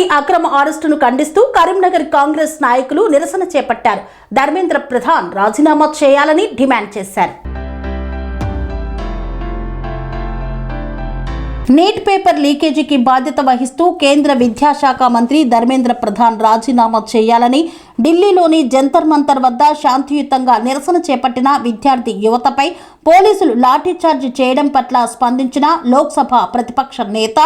రెడ్డి అక్రమ అరెస్టును ఖండిస్తూ కరీంనగర్ కాంగ్రెస్ నాయకులు నిరసన చేపట్టారు. ధర్మేంద్ర ప్రధాన్ రాజీనామా చేయాలని డిమాండ్ చేశారు. నీట్ పేపర్ లీకేజీకి బాధ్యత వహిస్తూ కేంద్ర విద్యాశాఖ మంత్రి ధర్మేంద్ర ప్రధాన్ రాజీనామా చేయాలని ఢిల్లీలోని జంతర్ మంతర్ వద్ద శాంతియుతంగా నిరసన చేపట్టిన విద్యార్థి యువతపై పోలీసులు లాఠీచార్జ్ చేయడం పట్ల స్పందించిన లోక్సభ ప్రతిపక్ష నేత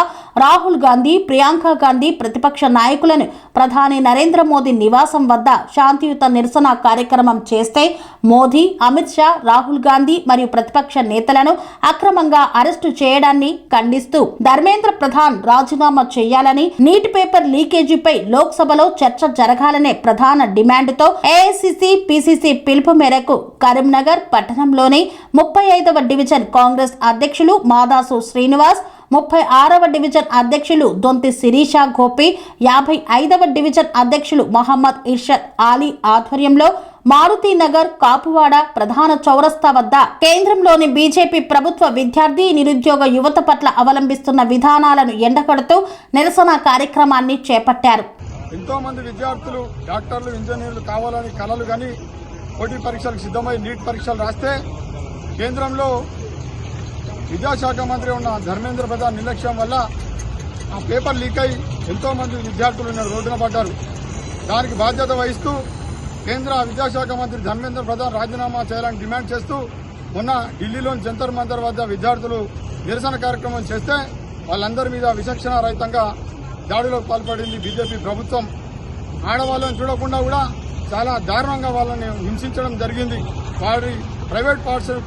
రాహుల్ గాంధీ, ప్రియాంక గాంధీ ప్రతిపక్ష నాయకులను ప్రధాని నరేంద్ర మోదీ నివాసం వద్ద శాంతియుత నిరసన కార్యక్రమం చేస్తే మోదీ, అమిత్ షా, రాహుల్ గాంధీ మరియు ప్రతిపక్ష నేతలను అక్రమంగా అరెస్టు చేయడాన్ని ఖండిస్తూ ధర్మేంద్ర ప్రధాన్ రాజీనామా చేయాలని, నీట్ పేపర్ లీకేజీపై లోక్సభలో చర్చ జరగాలనే ప్రధాన డిమాండ్తో ఏఐసిసి, పిసిసి పిలుపు మేరకు కరీంనగర్ పట్టణంలోని 35వ డివిజన్ కాంగ్రెస్ అధ్యక్షులు మాదాసు శ్రీనివాస్, 36వ డివిజన్ అధ్యక్షులు దొంతి శిరీష గోపి, 55వ డివిజన్ అధ్యక్షులు మహమ్మద్ ఇర్షద్ ఆలీ ఆధ్వర్యంలో మారుతీనగర్, కాపువాడ ప్రధాన చౌరస్తా వద్ద కేంద్రంలోని బీజేపీ ప్రభుత్వ విద్యార్థి, నిరుద్యోగ యువత పట్ల అవలంబిస్తున్న విధానాలను ఎండగడుతూ నిరసన కార్యక్రమాన్ని చేపట్టారు. ఎంతో మంది విద్యార్థులు డాక్టర్లు, ఇంజనీర్లు కావాలని కలలు కానీ పోటీ పరీక్షలకు సిద్ధమై నీట్ పరీక్షలు రాస్తే కేంద్రంలో విద్యాశాఖ మంత్రి ఉన్న ధర్మేంద్ర ప్రధాన్ నిర్లక్ష్యం వల్ల ఆ పేపర్ లీక్ అయి ఎంతో మంది విద్యార్థులు రోడ్డున పడ్డారు. దానికి బాధ్యత వహిస్తూ కేంద్ర విద్యాశాఖ మంత్రి ధర్మేంద్ర ప్రధాన్ రాజీనామా చేయాలని డిమాండ్ చేస్తూ మొన్న ఢిల్లీలోని జంతర్ మంతర్ వద్ద విద్యార్థులు నిరసన కార్యక్రమం చేస్తే వాళ్ళందరి మీద విచక్షణ రహితంగా దాడిలోకి పాల్పడింది బీజేపీ ప్రభుత్వం. ఆడవాళ్ళని చూడకుండా కూడా చాలా దారుణంగా వాళ్ళని హింసించడం జరిగింది. వారి ప్రైవేట్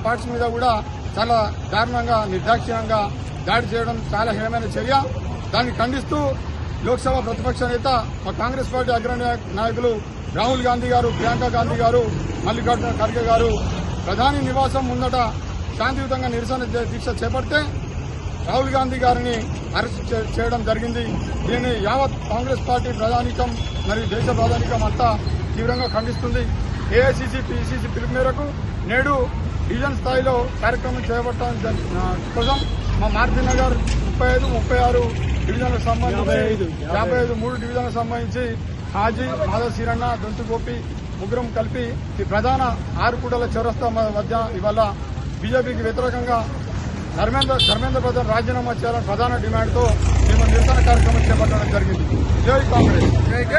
పార్ట్స్ మీద కూడా చాలా దారుణంగా, నిర్దాక్షిణ్యంగా దాడి చేయడం చాలా హేయమైన చర్య. దాన్ని ఖండిస్తూ లోక్సభ ప్రతిపక్ష నేత మా కాంగ్రెస్ పార్టీ అగ్రణీ నాయకులు రాహుల్ గాంధీ గారు, ప్రియాంక గాంధీ గారు, మల్లికార్జున ఖర్గే గారు ప్రధాని నివాసం ముందట శాంతియుతంగా నిరసన దీక్ష చేపడితే రాహుల్ గాంధీ గారిని అరెస్ట్ చేయడం జరిగింది. దీన్ని యావత్ కాంగ్రెస్ పార్టీ ప్రధానికం మరియు దేశ ప్రధానికం అంతా తీవ్రంగా ఖండిస్తుంది. ఏఐసిసి, పిసిసి పిలుపు మేరకు నేడు డివిజన్ స్థాయిలో కార్యక్రమం చేపట్టడం కోసం మా మారుతీనగర్ 35, 36 డివిజన్లకు సంబంధించి 53 డివిజన్లకు సంబంధించి హాజీ, మాధవ్ శీరన్న, దొంతు గోపి ముగ్గురం కలిపి ఈ ప్రధాన 6 కూడల చౌరస్తా మధ్య ఇవాళ బీజేపీకి వ్యతిరేకంగా ధర్మేంద్ర ప్రధాన్ రాజీనామా చేయాలని ప్రధాన డిమాండ్తో మేము నిరసన కార్యక్రమం చేపట్టడం జరిగింది. జై కాంగ్రెస్.